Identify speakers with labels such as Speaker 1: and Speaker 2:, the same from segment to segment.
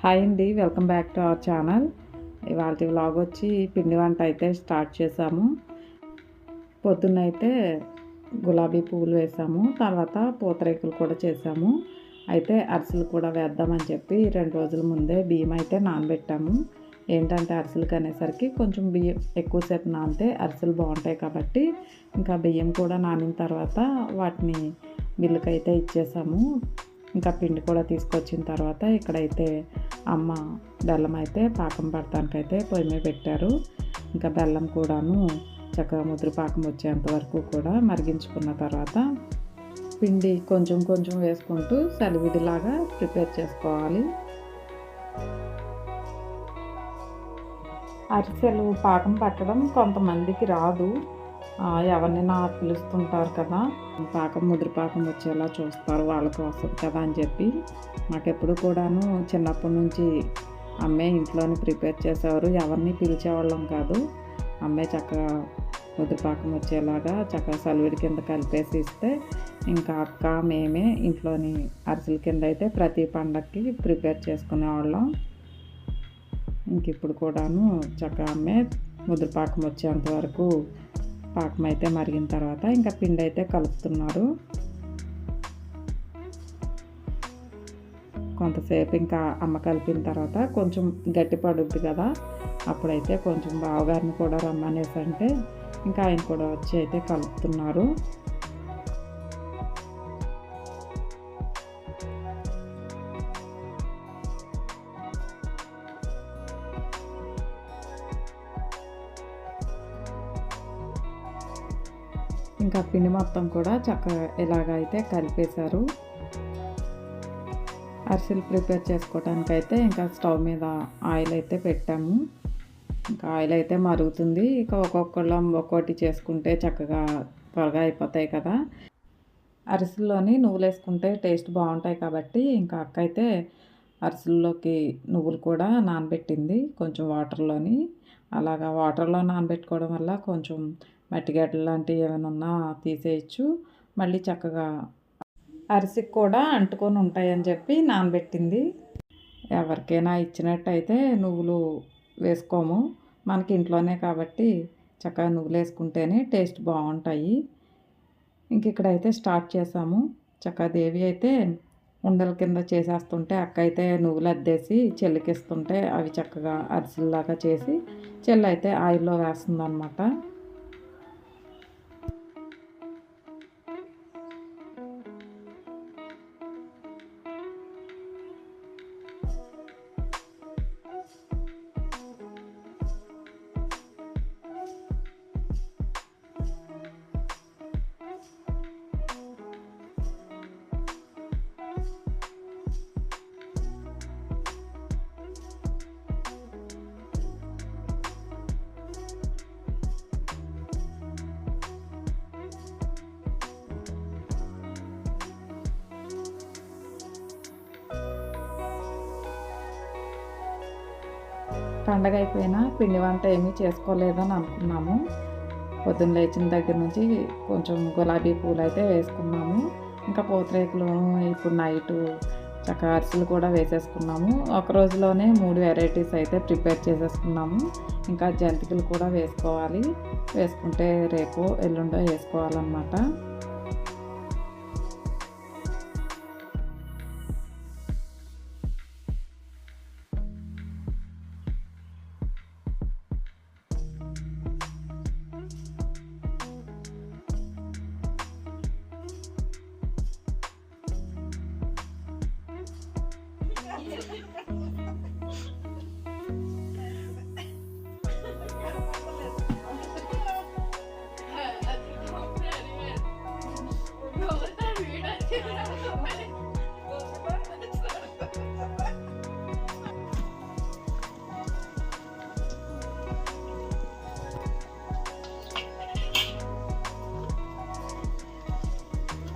Speaker 1: Hi అండి, welcome back to our channel. ఇవాళ vlog వచ్చి పిండి వంట అయితే స్టార్ట్ చేసాము. పొద్దున్నైతే గులాబీ పువ్వులు వేసాము, తర్వాత పూతరేకులు కూడా చేసాము. అయితే అరిసెలు కూడా వేద్దామని చెప్పి 2 రోజుల ముందే బియ్యం అయితే నానబెట్టాము. ఏంటంటే అరిసెలకి అనేసరికి కొంచెం బియ్యం ఎక్కువసేపు నానితే అరిసెలు బాగుంటాయి కాబట్టి ఇంకా బియ్యం కూడా నానిన తర్వాత వాటిని మిల్లుకైతే ఇచ్చేసాము. ఇంకా పిండి కూడా తీసుకొచ్చిన తర్వాత ఇక్కడైతే అమ్మ బెల్లం అయితే పాకం పడటానికైతే పొయ్యి మీద పెట్టారు. ఇంకా బెల్లం కూడాను చక్కగా ముద్ర పాకం వచ్చేంత వరకు కూడా మరిగించుకున్న తర్వాత పిండి కొంచెం కొంచెం వేసుకుంటూ సలివిడిలాగా ప్రిపేర్ చేసుకోవాలి. అరిసెలు పాకం పట్టడం కొంతమందికి రాదు, ఎవరినైనా పిలుస్తుంటారు కదా, పాకం ముద్ర పాకం వచ్చేలా చూస్తారు, వాళ్ళకి వస్తుంది కదా అని చెప్పి మాకెప్పుడు కూడాను చిన్నప్పటి నుంచి అమ్మే ఇంట్లోనే ప్రిపేర్ చేసేవారు. ఎవరిని పిలిచేవాళ్ళం కాదు. అమ్మే చక్కగా ముద్రపాకం వచ్చేలాగా చక్కగా సలివిడి కింద కలిపేసి ఇస్తే ఇంకా అక్క మేమే ఇంట్లోని అరిసెల కింద అయితే ప్రతి పండగకి ప్రిపేర్ చేసుకునేవాళ్ళం. ఇంక ఇప్పుడు కూడాను చక్కగా అమ్మే ముద్రపాకం వచ్చేంత వరకు పాకం అయితే మరిగిన తర్వాత ఇంకా పిండి అయితే కలుపుతున్నారు. కొంతసేపు ఇంకా అమ్మ కలిపిన తర్వాత కొంచెం గట్టి పడుద్ది కదా, అప్పుడైతే కొంచెం బావగారిని కూడా రమ్మనేసి అంటే ఇంకా ఆయన కూడా వచ్చి అయితే కలుపుతున్నారు. ఇంకా పిండి మొత్తం కూడా చక్కగా ఇలాగైతే కలిపేశారు. అరిసెలు ప్రిపేర్ చేసుకోవడానికి అయితే ఇంకా స్టవ్ మీద ఆయిల్ అయితే పెట్టాము. ఇంకా ఆయిల్ అయితే మరుగుతుంది. ఇక ఒక్కొక్కళ్ళం ఒక్కొక్కటి చేసుకుంటే చక్కగా త్వరగా అయిపోతాయి కదా. అరిసెల్లోని నువ్వులు వేసుకుంటే టేస్ట్ బాగుంటాయి కాబట్టి ఇంకా అక్క అయితే అరిసెల్లోకి నువ్వులు కూడా నానబెట్టింది కొంచెం వాటర్లోని. అలాగా వాటర్లో నానబెట్టుకోవడం వల్ల కొంచెం మట్టిగడ్డలు లాంటివి ఏమైనా ఉన్నా తీసేయచ్చు. మళ్ళీ చక్కగా అరిసెకి కూడా అంటుకొని ఉంటాయని చెప్పి నానబెట్టింది. ఎవరికైనా ఇచ్చినట్టయితే నువ్వులు వేసుకోము, మనకి ఇంట్లోనే కాబట్టి చక్కగా నువ్వులు వేసుకుంటేనే టేస్ట్ బాగుంటాయి. ఇంక ఇక్కడైతే స్టార్ట్ చేసాము. చక్కగా దేవి అయితే ఉండల కింద చేసేస్తుంటే అక్క అయితే నువ్వులు అద్దేసి చెల్లికిస్తుంటే అవి చక్కగా అరిసెల్లాగా చేసి చెల్లి అయితే ఆయిల్లో వేస్తుంది అన్నమాట. పండగ అయిపోయినా పిండి వంట ఏమీ చేసుకోలేదని అనుకున్నాము. పొద్దున్న లేచిన దగ్గర నుంచి కొంచెం గులాబీ పూలు అయితే వేసుకున్నాము. ఇంకా పూతరేకులు ఇప్పుడు నైటు చక్కగా అరిసెలు కూడా వేసేసుకున్నాము. ఒక రోజులోనే 3 వెరైటీస్ అయితే ప్రిపేర్ చేసేసుకున్నాము. ఇంకా జంతికలు కూడా వేసుకోవాలి, వేసుకుంటే రేపు ఎల్లుండో వేసుకోవాలన్నమాట.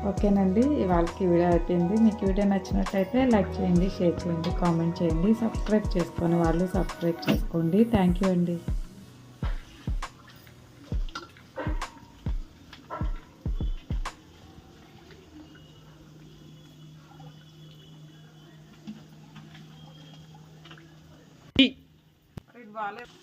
Speaker 1: ఓకేనండి, ఇవాళకి వీడియో అయిపోయింది. మీకు వీడియో నచ్చినట్టయితే లైక్ చేయండి, షేర్ చేయండి, కామెంట్ చేయండి. సబ్స్క్రైబ్ చేసుకొని వాళ్ళు సబ్స్క్రైబ్ చేసుకోండి. థ్యాంక్ యూ అండి. బాగాలేదు.